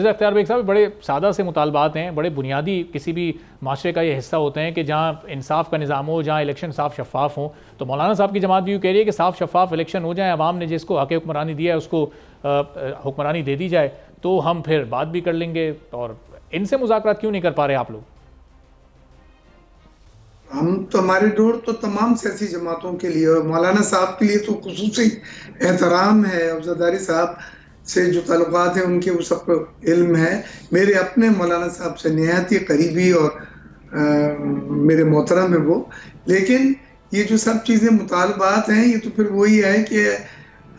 अख्तियार बेग साहब, बड़े सादा से मुतालबात हैं, बड़े बुनियादी किसी भी माशरे का ये हिस्सा होते हैं कि जहाँ इंसाफ का निज़ाम हो, जहाँ इलेक्शन साफ शफाफ हो। तो मौलाना साहब की जमात भी यूँ कह रही है कि साफ शफाफ इलेक्शन हो जाए, अवाम ने जिसको हक़ हुक्मरानी दिया है उसको हुक्मरानी दे दी जाए, तो हम फिर बात भी कर लेंगे। और इनसे मुज़ाकरात क्यों नहीं कर पा रहे आप लोग? हम तो, हमारी डोर तो तमाम सियासी जमातों के लिए और मौलाना साहब के लिए तो खुसूसी एहतराम है। अफजलदारी साहब से जो ताल्लुकात हैं उनके वो सबको इल्म है। मेरे अपने मौलाना साहब से निहायत ही करीबी और मेरे मोहतरम है वो। लेकिन ये जो सब चीज़ें मुतालबात हैं, ये तो फिर वही है कि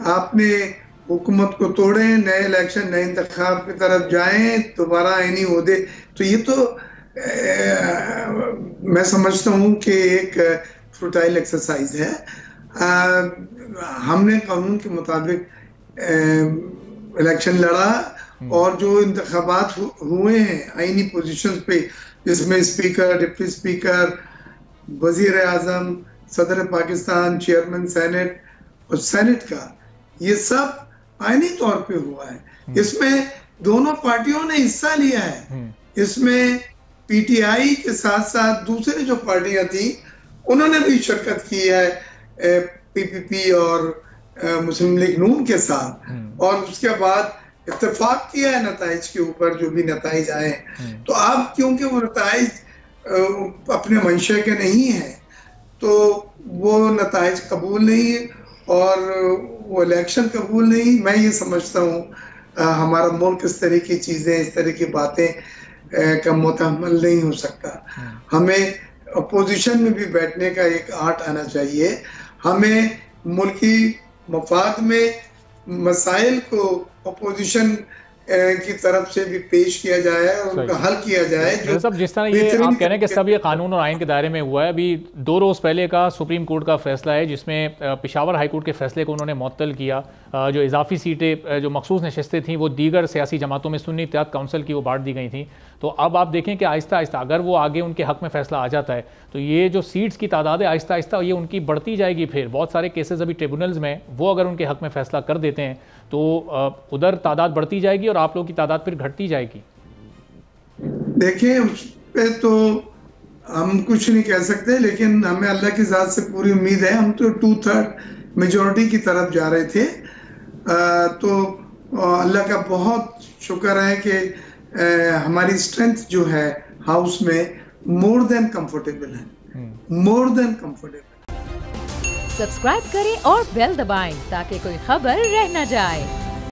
आपने हुकूमत को तोड़ें, नए इलेक्शन नए इंतखाब की तरफ जाएं, दोबारा आईनी ओहदे। तो ये तो मैं समझता हूँ कि एक फ्रूटाइल एक्सरसाइज है। हमने कानून के मुताबिक इलेक्शन लड़ा और जो इंतखाबात हुए हैं आईनी पोजीशन पे, जिसमें स्पीकर, डिप्टी स्पीकर, वजीर आजम, सदर पाकिस्तान, चेयरमैन सेनेट और सेनेट का, ये सब आईनी तौर पे हुआ है। इसमें दोनों पार्टियों ने हिस्सा लिया है। इसमें पीटीआई के साथ साथ दूसरी जो पार्टियां थी उन्होंने भी शिरकत की है, पीपीपी और मुस्लिम लीग नून के साथ, और उसके बाद इत्तेफाक किया है नताइज के ऊपर, जो भी नताइज आए। तो अब क्योंकि वो नताइज अपने मंशा के नहीं है, तो वो नताइज कबूल नहीं है और वो इलेक्शन कबूल नहीं। मैं ये समझता हूँ हमारा मुल्क इस तरह की चीज़ें, इस तरह की बातें का मुतहम्मल नहीं हो सकता। हमें अपोजिशन में भी बैठने का एक आर्ट आना चाहिए। हमें मुल्की मफाद में मसाइल को अपोजिशन की तरफ से भी पेश किया जाए और उनका हल किया जाए। जो सब जिस तरह ये आप कह रहे हैं कि सब ये कानून और आइन के दायरे में हुआ है। अभी 2 रोज़ पहले का सुप्रीम कोर्ट का फैसला है जिसमें पेशावर हाई कोर्ट के फैसले को उन्होंने मुअत्तल किया। जो इजाफी सीटें, जो मखसूस नशस्तें थीं, वो दीगर सियासी जमातों में सुन्नी इत्तेहाद काउंसिल की वो बांट दी गई थी। तो अब आप देखें कि आहिस्ता आहिस्ता अगर वो आगे उनके हक़ में फैसला आ जाता है तो ये जो सीट्स की तादाद है आहिस्ता आहिस्ता ये उनकी बढ़ती जाएगी। फिर बहुत सारे केसेस अभी ट्रिब्यूनल्स में, वो अगर उनके हक़ में फैसला कर देते हैं तो उधर तादाद बढ़ती जाएगी और आप लोगों की तादाद फिर घटती जाएगी। देखिए, उस पे तो हम कुछ नहीं कह सकते, लेकिन हमें अल्लाह की ज़ात से पूरी उम्मीद है। हम तो 2/3 मेजॉरिटी की तरफ जा रहे थे। तो अल्लाह का बहुत शुक्र है कि हमारी स्ट्रेंथ जो है हाउस में मोर देन कंफर्टेबल है, मोर देन कंफर्टेबल। सब्सक्राइब करें और बेल दबाएं ताकि कोई खबर रह न जाए।